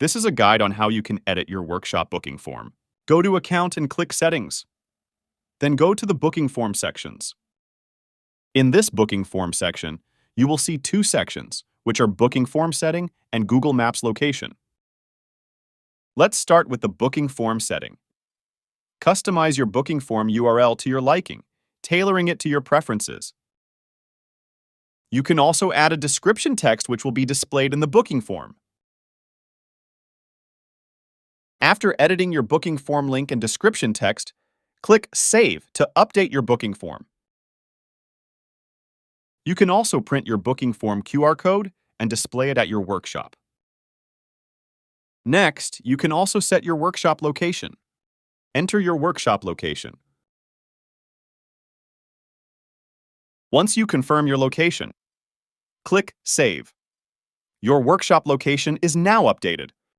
This is a guide on how you can edit your workshop booking form. Go to Account and click Settings. Then go to the Booking Form sections. In this Booking Form section, you will see two sections, which are Booking Form Setting and Google Maps Location. Let's start with the Booking Form setting. Customize your booking form URL to your liking, tailoring it to your preferences. You can also add a description text which will be displayed in the booking form. After editing your booking form link and description text, click Save to update your booking form. You can also print your booking form QR code and display it at your workshop. Next, you can also set your workshop location. Enter your workshop location. Once you confirm your location, click Save. Your workshop location is now updated.